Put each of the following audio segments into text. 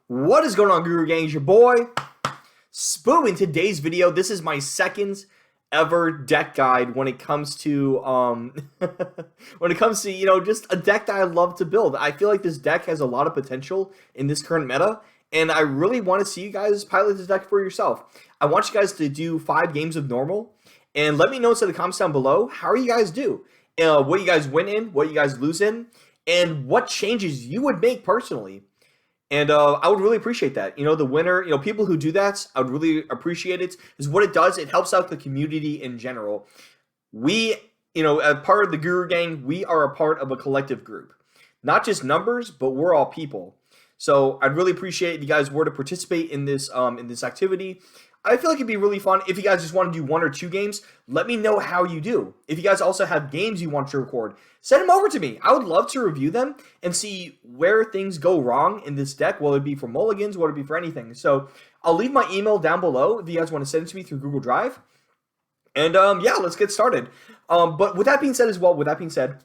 What is going on, Guru Gang? It's your boy, Spoo. In today's video, this is my second ever deck guide when it comes to just a deck that I love to build. I feel like this deck has a lot of potential in this current meta, and I really want to see you guys pilot this deck for yourself. I want you guys to do 5 games of normal, and let me know in the comments down below how you guys do, what you guys win in, what you guys lose in, and what changes you would make personally. And I would really appreciate that. The winner, people who do that, I would really appreciate it. Is what it does. It helps out the community in general. We, as part of the Guru Gang, we are a part of a collective group. Not just numbers, but we're all people. So I'd really appreciate if you guys were to participate in this activity. I feel like it'd be really fun. If you guys just want to do 1 or 2 games, let me know how you do. If you guys also have games you want to record, send them over to me. I would love to review them and see where things go wrong in this deck, whether it be for mulligans, whether it be for anything. So I'll leave my email down below if you guys want to send it to me through Google Drive. And yeah, let's get started. But with that being said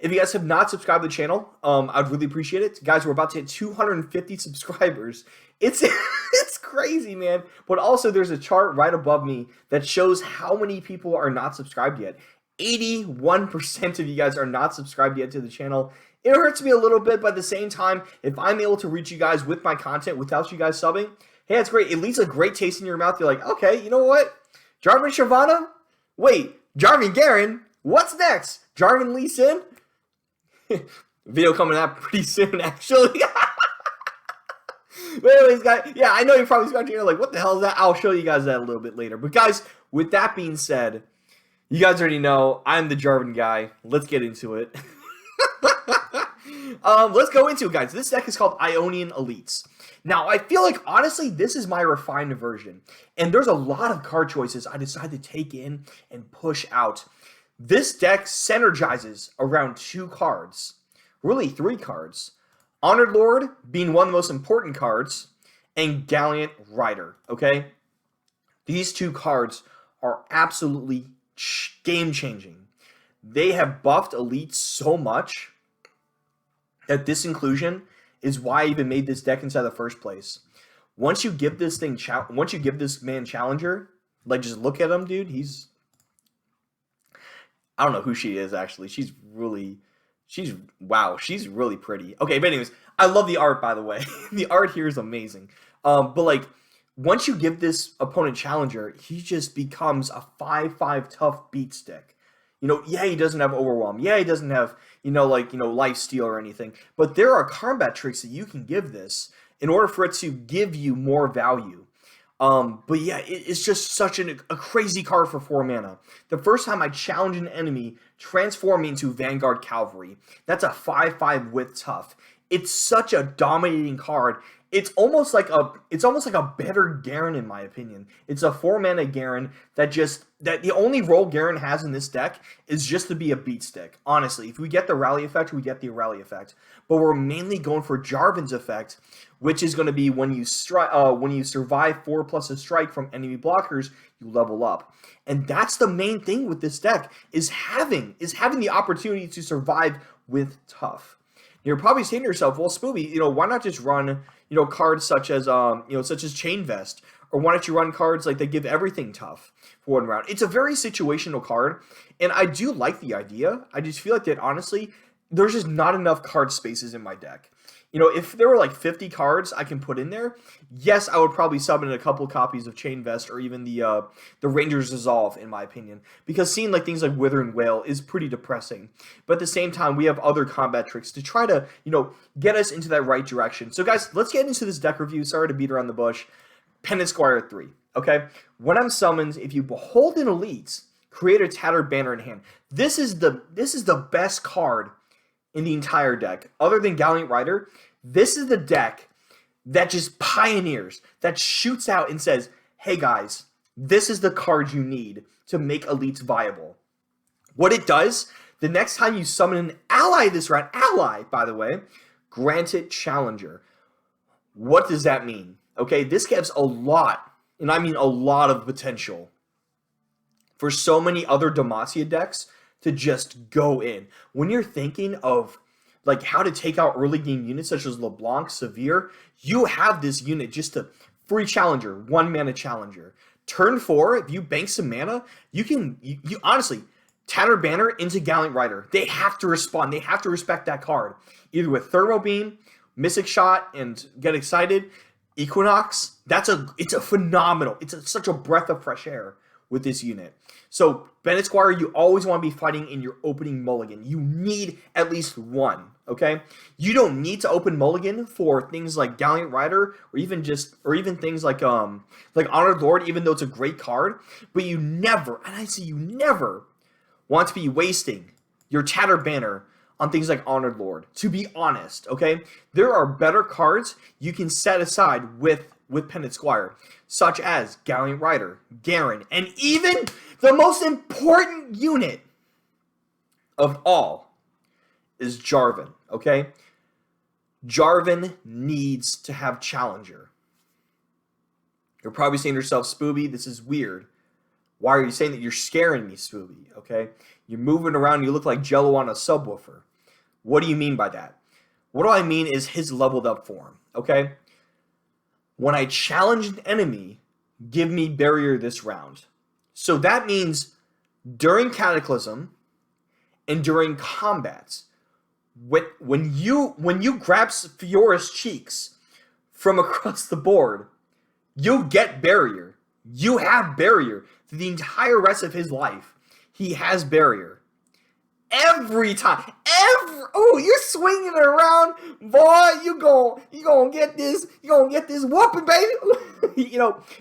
if you guys have not subscribed to the channel, I'd really appreciate it. Guys, we're about to hit 250 subscribers. It's it's crazy, man. But also, there's a chart right above me that shows how many people are not subscribed yet. 81% of you guys are not subscribed yet to the channel. It hurts me a little bit, but at the same time, if I'm able to reach you guys with my content without you guys subbing, hey, that's great. It leaves a great taste in your mouth. You're like, okay, you know what? Jarvan Shyvana? Wait, Jarvan Garen? What's next? Jarvan Lee Sin? Video coming out pretty soon, actually. But anyways, guys, yeah, I know you're probably scratching your like, what the hell is that? I'll show you guys that a little bit later. But guys, with that being said, you guys already know I'm the Jarvan guy. Let's get into it. Let's go into it, guys. This deck is called Ionian Elites. Now, I feel like, honestly, this is my refined version. And there's a lot of card choices I decided to take in and push out. This deck synergizes around 2 cards. Really, 3 cards. Honored Lord being one of the most important cards, and Gallant Rider, okay? These 2 cards are absolutely game-changing. They have buffed Elites so much that this inclusion is why I even made this deck inside the first place. Once you give this man Challenger, like, just look at him, dude, I don't know who she is, actually. She's really pretty. Okay, but anyways, I love the art, by the way. The art here is amazing. But like, once you give this opponent Challenger, he just becomes a 5/5 tough beat stick. Yeah, he doesn't have Overwhelm. Yeah, he doesn't have, Life Steal or anything. But there are combat tricks that you can give this in order for it to give you more value. But yeah, it's just such a crazy card for 4 mana. The first time I challenge an enemy, transform me into Vanguard Cavalry. That's a 5/5 with tough. It's such a dominating card. It's almost like a better Garen, in my opinion. It's a 4 mana Garen that the only role Garen has in this deck is just to be a beat stick. Honestly, if we get the rally effect, we get the rally effect. But we're mainly going for Jarvan's effect, which is going to be when you survive 4+ a strike from enemy blockers, you level up. And that's the main thing with this deck is having the opportunity to survive with tough. You're probably saying to yourself, well, Spooby, why not just run, cards such as Chain Vest, or why don't you run cards like that give everything tough for 1 round? It's a very situational card, and I do like the idea. I just feel like that, honestly, there's just not enough card spaces in my deck. If there were like 50 cards I can put in there, yes, I would probably sub in a couple copies of Chain Vest or even the Ranger's Dissolve, in my opinion. Because seeing like things like Wither and Wail is pretty depressing. But at the same time, we have other combat tricks to try to, get us into that right direction. So guys, let's get into this deck review. Sorry to beat around the bush. Pendant Squire 3, okay? When I'm summoned, if you behold an elite, create a Tattered Banner in hand. This is the best card in the entire deck. Other than Gallant Rider, this is the deck that just pioneers, that shoots out and says, hey guys, this is the card you need to make elites viable. What it does, the next time you summon an ally this round, by the way, grant it Challenger. What does that mean? Okay, this gives a lot, and I mean a lot of potential for so many other Demacia decks to just go in. When you're thinking of like how to take out early game units such as LeBlanc, Severe, you have this unit just to free challenger, 1 mana challenger. Turn 4, if you bank some mana, you can, you honestly, Tattered Banner into Gallant Rider. They have to respond. They have to respect that card. Either with Thermo Beam, Mystic Shot, and Get Excited, Equinox. It's a phenomenal. Such a breath of fresh air with this unit. So Bennett Squire, you always want to be fighting in your opening mulligan. You need at least one. Okay, you don't need to open mulligan for things like Gallant Rider or even things like Honored Lord, even though it's a great card. But you never, and I say you never, want to be wasting your Tattered Banner on things like Honored Lord. To be honest, okay, there are better cards you can set aside with Pendant Squire, such as Gallant Rider, Garen, and even the most important unit of all is Jarvan, okay? Jarvan needs to have Challenger. You're probably saying to yourself, Spooby, this is weird. Why are you saying that? You're scaring me, Spooby, okay? You're moving around, you look like Jello on a subwoofer. What do you mean by that? What do I mean is his leveled up form, okay? When I challenge an enemy, give me barrier this round. So that means during Cataclysm and during combats, when you grab Fiora's cheeks from across the board, you get barrier. You have barrier for the entire rest of his life. He has barrier. Every time, you're swinging it around, boy. You gonna get this whooping, baby.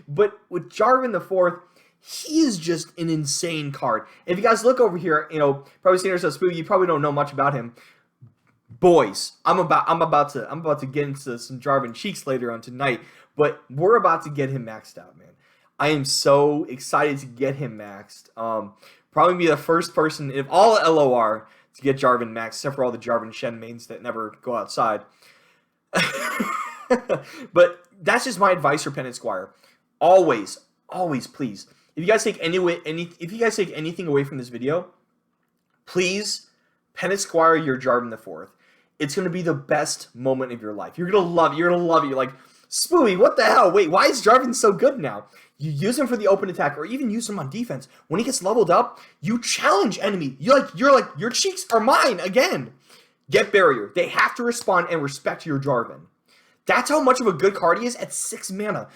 But with Jarvan the Fourth, he is just an insane card. If you guys look over here, probably seeing yourself, Spooky, you probably don't know much about him. Boys, I'm about to get into some Jarvan cheeks later on tonight, but we're about to get him maxed out, man. I am so excited to get him maxed. Probably be the first person of all LOR to get Jarvan maxed, except for all the Jarvan Shen mains that never go outside. But that's just my advice for Pendant Squire. Always, please. If you guys take anything away from this video, please Pendant Squire your Jarvan the Fourth. It's gonna be the best moment of your life. You're gonna love it. You're like, Spooey, what the hell? Wait, why is Jarvan so good now? You use him for the open attack, or even use him on defense. When he gets leveled up, you challenge enemy. You're like, your cheeks are mine again. Get barrier. They have to respond and respect your Jarvan. That's how much of a good card he is at 6 mana.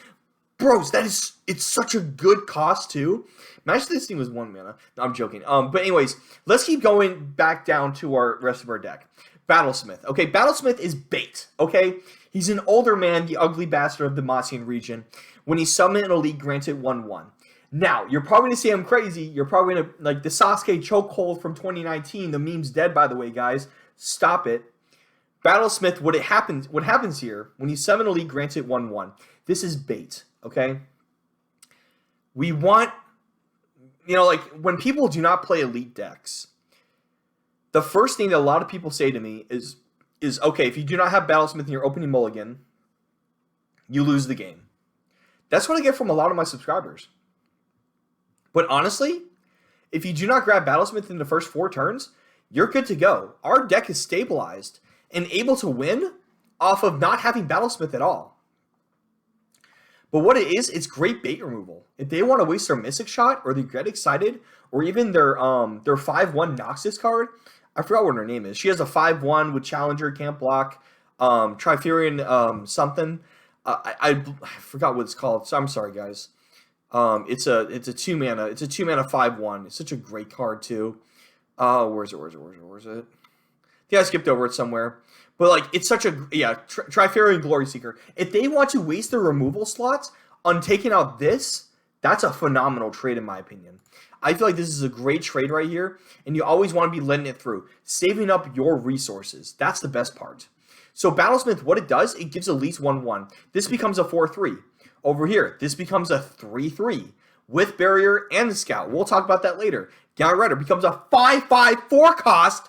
Bros, it's such a good cost too. Imagine this thing was 1 mana. No, I'm joking. But anyways, let's keep going back down to our rest of our deck. Battlesmith. Okay, Battlesmith is bait. Okay, he's an older man, the ugly bastard of the Massian region. When he summoned an elite, granted 1/1. Now, you're probably gonna say I'm crazy. You're probably gonna like the Sasuke chokehold from 2019. The meme's dead, by the way, guys. Stop it. Battlesmith. What happens here when you summon elite, granted 1/1. This is bait. Okay. We want, like when people do not play elite decks, the first thing that a lot of people say to me is okay, if you do not have Battlesmith in your opening mulligan, you lose the game. That's what I get from a lot of my subscribers. But honestly, if you do not grab Battlesmith in the first 4 turns, you're good to go. Our deck is stabilized and able to win off of not having Battlesmith at all. But what it is, it's great bait removal. If they want to waste their Mystic Shot, or they get excited, or even their 5/1 Noxus card, I forgot what her name is. She has a 5/1 with Challenger, can't block, Triferian something. I forgot what it's called. So I'm sorry, guys. It's a 2 mana. It's a 2 mana 5/1. It's such a great card too. Where's it? I think I skipped over it somewhere. But like, it's such a Triferian Glory Seeker. If they want to waste their removal slots on taking out this, that's a phenomenal trade in my opinion. I feel like this is a great trade right here, and you always want to be letting it through, saving up your resources. That's the best part. So Battlesmith, what it does, it gives elites 1/1. This becomes a 4/3. Over here, this becomes a 3/3 with barrier and the scout. We'll talk about that later. Gallant Rider becomes a 5/5 cost.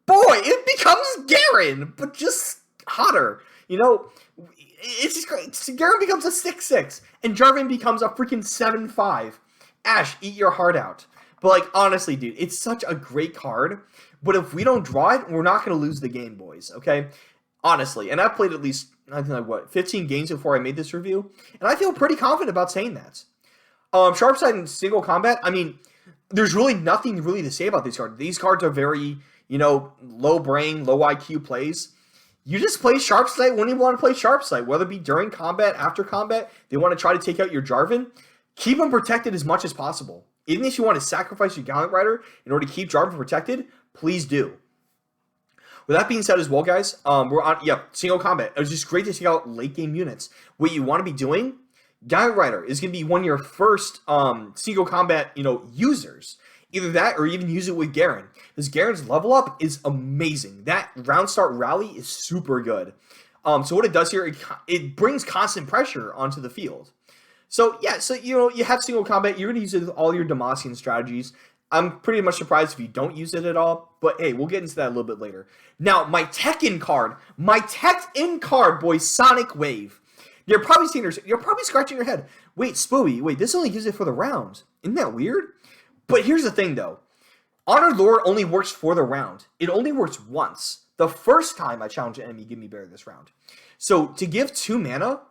Boy, it becomes Garen, but just hotter. It's just great. Garen becomes a 6/6, and Jarvan becomes a freaking 7/5. Ash, eat your heart out. But like honestly, dude, it's such a great card. But if we don't draw it, we're not going to lose the game, boys. Okay, honestly. And I've played at least I think like what 15 games before I made this review, and I feel pretty confident about saying that. Sharp side and single combat. I mean, there's really nothing really to say about these cards. These cards are very, low brain, low IQ plays. You just play Sharp Sight when you want to play Sharp Sight, whether it be during combat, after combat. They want to try to take out your Jarvan. Keep them protected as much as possible. Even if you want to sacrifice your Gallant Rider in order to keep Jarvan protected, please do. With that being said as well, guys, we're on, single combat. It was just great to take out late game units. What you want to be doing, Gallant Rider is going to be one of your first single combat, users. Either that or even use it with Garen. Because Garen's level up is amazing. That round start rally is super good. So what it does here, it brings constant pressure onto the field. So yeah, you have single combat. You're going to use it with all your Demacian strategies. I'm pretty much surprised if you don't use it at all. But hey, we'll get into that a little bit later. Now, my Tech-In card, boys, Sonic Wave. You're probably scratching your head. Wait, Spooey, this only gives it for the round. Isn't that weird? But here's the thing, though. Honored Lore only works for the round. It only works once. The first time I challenge an enemy, give me Bear this round. So to give 2 mana,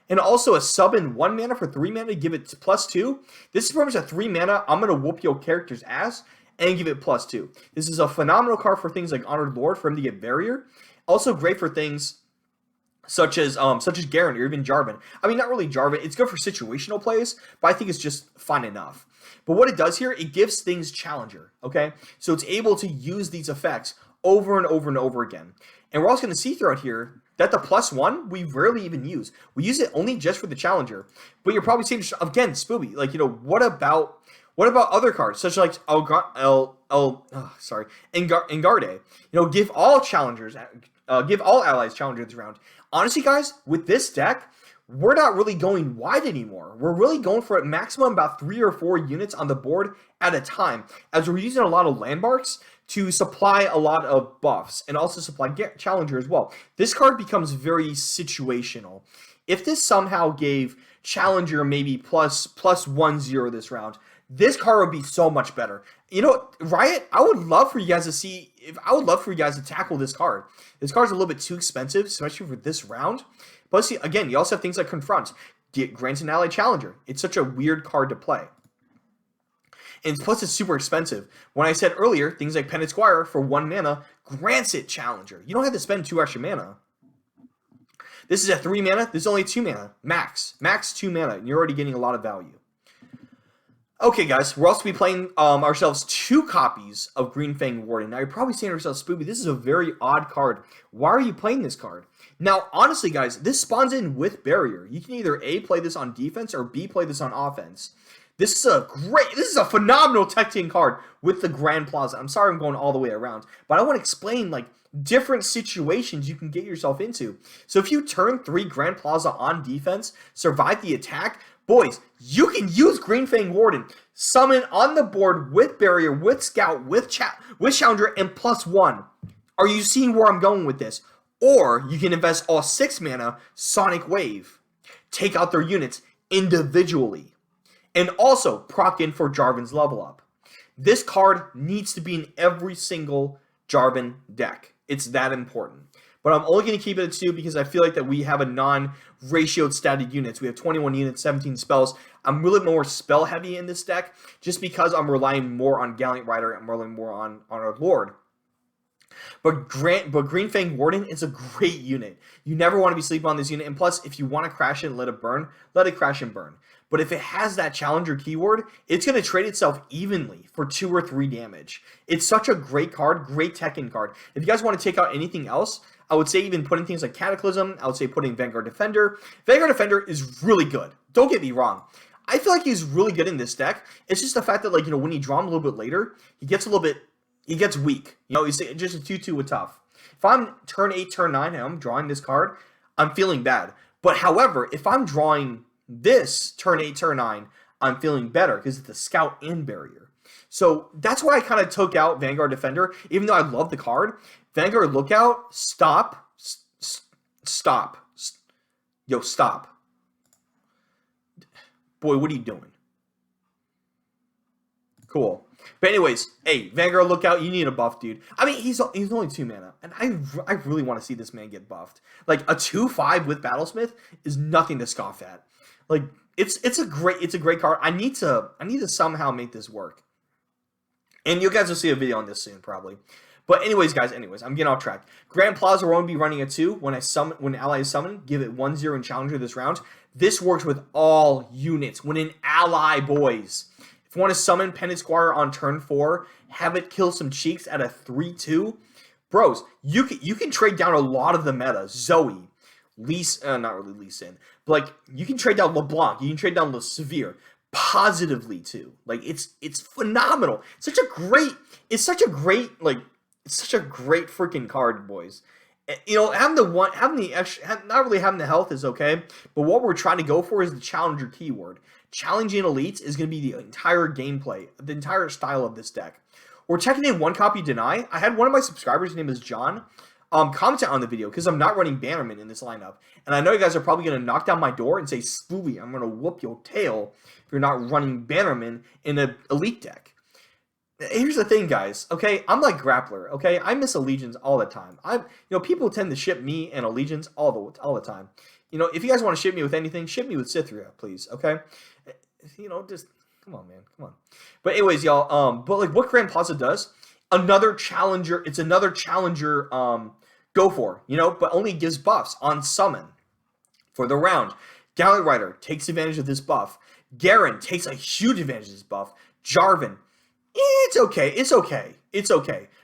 and also a sub in 1 mana for 3 mana, give it +2. This is pretty much a 3 mana, I'm going to whoop your character's ass, and give it +2. This is a phenomenal card for things like Honored Lord, for him to get Barrier. Also great for things such as Garen or even Jarvan. I mean, not really Jarvan. It's good for situational plays, but I think it's just fine enough. But what it does here, it gives things Challenger, okay? So it's able to use these effects over and over and over again. And we're also going to see throughout here that the +1 we rarely even use. We use it only just for the Challenger. But you're probably saying, again, Spooby, like, what about other cards, such like Engarde? Give all challengers, give all allies Challenger this round. Honestly, guys, with this deck, we're not really going wide anymore. We're really going for a maximum about 3 or 4 units on the board at a time, as we're using a lot of landmarks to supply a lot of buffs and also supply Challenger as well. This card becomes very situational. If this somehow gave Challenger maybe +1/0 this round, this card would be so much better. Riot, I would love for you guys to tackle this card. This card's a little bit too expensive, especially for this round. But see, again, you also have things like Confront. Grants an ally Challenger. It's such a weird card to play. And plus, it's super expensive. When I said earlier, things like Pendant Squire for 1 mana grants it Challenger. You don't have to spend 2 extra mana. This is a 3 mana. This is only 2 mana. Max 2 mana. And you're already getting a lot of value. Okay, guys, we're also be playing ourselves 2 copies of Green Fang Warden. Now, you're probably saying to yourself, Spoopy, this is a very odd card. Why are you playing this card? Now, honestly, guys, this spawns in with Barrier. You can either A, play this on defense, or B, play this on offense. This is a phenomenal Tech-In card with the Grand Plaza. I'm sorry I'm going all the way around, but I want to explain, different situations you can get yourself into. So if you turn 3 Grand Plaza on defense, survive the attack, boys, you can use Green Fang Warden, summon on the board with Barrier, with Scout, with Challenger, and +1. Are you seeing where I'm going with this? Or you can invest all 6 mana, Sonic Wave, take out their units individually, and also proc in for Jarvan's level up. This card needs to be in every single Jarvan deck. It's that important. But I'm only going to keep it at 2 because I feel like that we have a non-ratioed statted units. We have 21 units, 17 spells. I'm really more spell heavy in this deck just because I'm relying more on Gallant Rider and relying more on our Lord. But Green Fang Warden is a great unit. You never want to be sleeping on this unit. And plus, if you want to crash it and let it burn, let it crash and burn. But if it has that Challenger keyword, it's going to trade itself evenly for 2 or 3 damage. It's such a great card, great Tech-In card. If you guys want to take out anything else, I would say even putting things like Cataclysm. I would say putting Vanguard Defender. Vanguard Defender is really good. Don't get me wrong. I feel like he's really good in this deck. It's just the fact that, when you draw him a little bit later, he gets weak. He's just a 2/2 with tough. If I'm turn 8, turn 9, and I'm drawing this card, I'm feeling bad. But however, if I'm drawing this turn 8, turn 9, I'm feeling better because it's a Scout and Barrier. So that's why I kind of took out Vanguard Defender, even though I love the card. Vanguard Lookout, stop. Yo, stop. Boy, what are you doing? Cool. But anyways, hey, Vanguard, look out. You need a buff, dude. I mean, he's only 2 mana. And I really want to see this man get buffed. Like, a 2/5 with Battlesmith is nothing to scoff at. Like, it's a great card. I need to somehow make this work. And you guys will see a video on this soon, probably. But anyways, guys, I'm getting off track. Grand Plaza will only be running a 2. When an ally is summoned, give it 1/0 in Challenger this round. This works with all units. When an ally, boys. If you want to summon Pendant Squire on turn 4, have it kill some cheeks at a 3/2, bros, you can trade down a lot of the meta. Zoe, not really Lee Sin, but like you can trade down LeBlanc, you can trade down Le Severe positively too. Like it's phenomenal. It's such a great freaking card, boys. You know, not really having the health is okay, but what we're trying to go for is the challenger keyword. Challenging elites is going to be the entire gameplay, the entire style of this deck. We're checking in 1 copy deny. I had one of my subscribers, his name is John, comment on the video because I'm not running Bannerman in this lineup. And I know you guys are probably going to knock down my door and say, Spooey, I'm going to whoop your tail if you're not running Bannerman in an elite deck. Here's the thing, guys, okay? I'm like Grappler, okay? I miss Allegiance all the time. People tend to ship me and Allegiance all the time. You know, if you guys want to ship me with anything, ship me with Cithria, please, okay? You know, just come on, man, come on. But anyways, y'all, but like what Grand Plaza does, another challenger, it's another challenger go for, you know, but only gives buffs on summon for the round. Gallant Rider takes advantage of this buff. Garen takes a huge advantage of this buff. Jarvan, it's okay.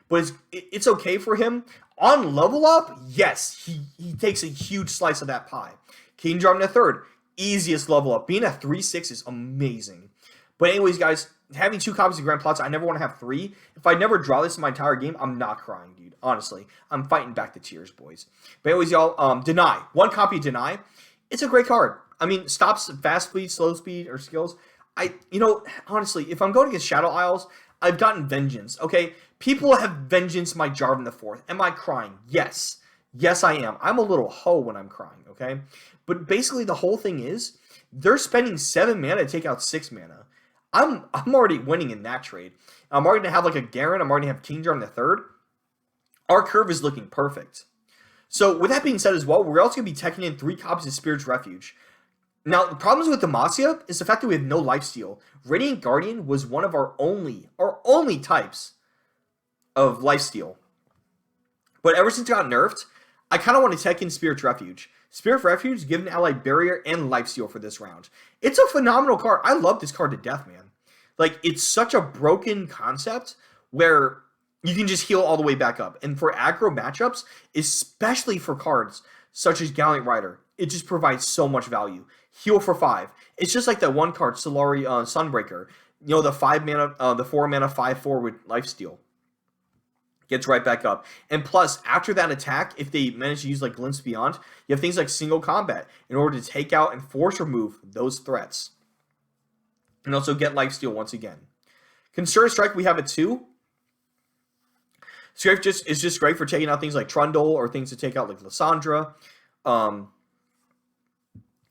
But it's okay for him. On level up, yes, he takes a huge slice of that pie. King Jarvan III, easiest level up. Being a 3/6 is amazing. But anyways, guys, having 2 copies of Grand Plaza, I never want to have 3. If I never draw this in my entire game, I'm not crying, dude. Honestly, I'm fighting back the tears, boys. But anyways, y'all, Deny. 1 copy of Deny. It's a great card. I mean, stops fast speed, slow speed, or skills. Honestly, if I'm going against Shadow Isles, I've gotten Vengeance, okay? People have Vengeance my Jarvan IV. Am I crying? Yes. Yes, I am. I'm a little hoe when I'm crying, okay? But basically, the whole thing is, they're spending 7 mana to take out 6 mana. I'm already winning in that trade. I'm already going to have like a Garen. I'm already going to have King Jarvan III. Our curve is looking perfect. So, with that being said as well, we're also going to be teching in 3 copies of Spirit's Refuge. Now, the problems with Demacia is the fact that we have no lifesteal. Radiant Guardian was one of our only types of lifesteal. But ever since it got nerfed, I kind of want to tech in Spirit's Refuge. Spirit's Refuge give an ally barrier and lifesteal for this round. It's a phenomenal card. I love this card to death, man. Like, it's such a broken concept where you can just heal all the way back up. And for aggro matchups, especially for cards such as Gallant Rider, it just provides so much value. Heal for 5. It's just like that one card, Solari Sunbreaker. You know, the 4 mana 5/4 with lifesteal. Gets right back up. And plus, after that attack, if they manage to use like Glimpse Beyond, you have things like single combat in order to take out and force remove those threats. And also get lifesteal once again. Concerted Strike, we have a 2. Strike is just great for taking out things like Trundle or things to take out like Lysandra.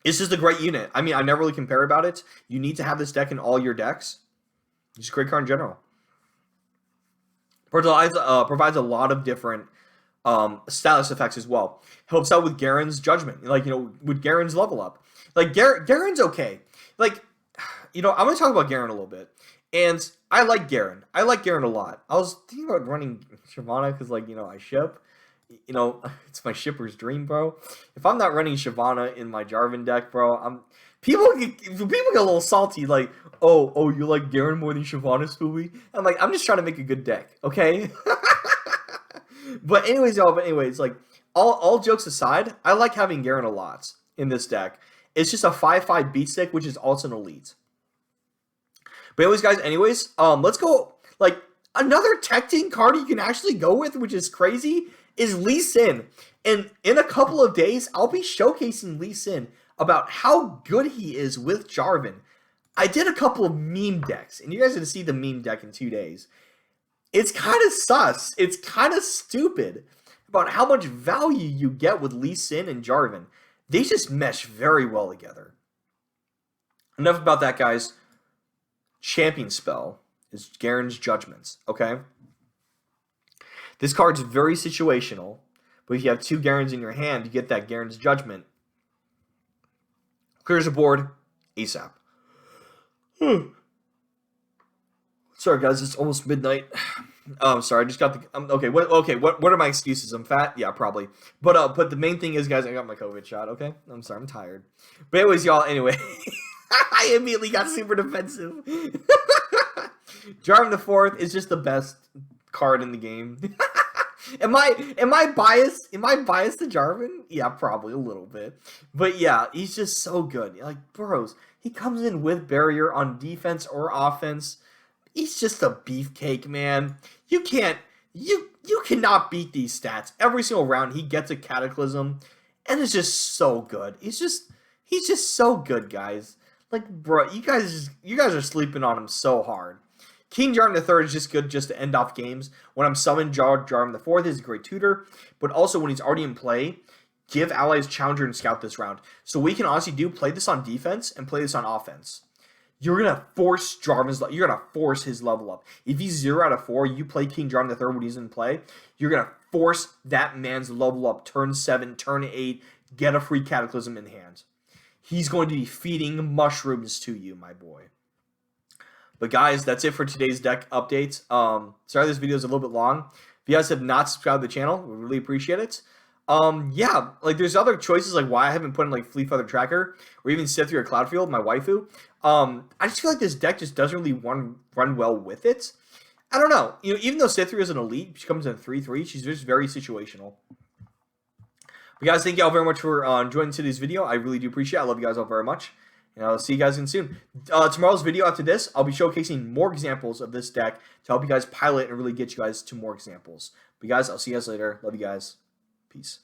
It's just a great unit. I mean, I never really compare about it. You need to have this deck in all your decks. It's a great card in general. Provides a lot of different status effects as well. Helps out with Garen's Judgment. Like, you know, with Garen's level up. Like, Garen's okay. Like, you know, I'm going to talk about Garen a little bit. And I like Garen. I like Garen a lot. I was thinking about running Shyvana because, like, you know, I ship. You know, it's my shipper's dream, bro. If I'm not running Shyvana in my Jarvan deck, bro, people get a little salty, like, oh, you like Garen more than Shyvana, Spooey? I'm like, I'm just trying to make a good deck, okay? But anyways, y'all, like, all jokes aside, I like having Garen a lot in this deck. It's just a 5/5 beat stick, which is also an elite. But anyways, let's go, like, another tech team card you can actually go with, which is crazy, is Lee Sin. And in a couple of days, I'll be showcasing Lee Sin about how good he is with Jarvan. I did a couple of meme decks, and you guys are going to see the meme deck in 2 days. It's kind of sus. It's kind of stupid about how much value you get with Lee Sin and Jarvan. They just mesh very well together. Enough about that, guys. Champion Spell is Garen's Judgments, okay? This card's very situational, but if you have 2 Garens in your hand, you get that Garen's Judgment. Clears the board ASAP. Sorry, guys, it's almost midnight. Sorry, I just got the. Okay, what are my excuses? I'm fat. Yeah, probably. But the main thing is, guys, I got my COVID shot. Okay, I'm sorry, I'm tired. But anyways, y'all. Anyway, I immediately got super defensive. Jarvan the Fourth is just the best card in the game. Am I biased? Am I biased to Jarvan? Yeah, probably a little bit. But yeah, he's just so good. Like, bros, he comes in with barrier on defense or offense. He's just a beefcake, man. You cannot beat these stats. Every single round he gets a Cataclysm, and it's just so good. He's just so good, guys. Like, bro, you guys are sleeping on him so hard. King Jarvan III is just good just to end off games. When I'm summoned, Jarvan IV is a great tutor, but also when he's already in play, give allies Challenger and Scout this round. So we can honestly play this on defense and play this on offense. You're gonna force you're gonna force his level up. If he's 0 out of 4, you play King Jarvan III when he's in play, you're gonna force that man's level up turn 7, turn 8, get a free Cataclysm in hand. He's going to be feeding mushrooms to you, my boy. But guys, that's it for today's deck updates. Sorry this video is a little bit long. If you guys have not subscribed to the channel, we really appreciate it. Yeah, like there's other choices like why I haven't put in like Fleet Feather Tracker or even Sithri or Cloudfield, my waifu. I just feel like this deck just doesn't really run well with it. I don't know. You know, even though Sithri is an elite, she comes in 3/3. She's just very situational. But guys, thank you all very much for joining today's video. I really do appreciate it. I love you guys all very much. And I'll see you guys again soon. Tomorrow's video after this, I'll be showcasing more examples of this deck to help you guys pilot and really get you guys to more examples. But guys, I'll see you guys later. Love you guys. Peace.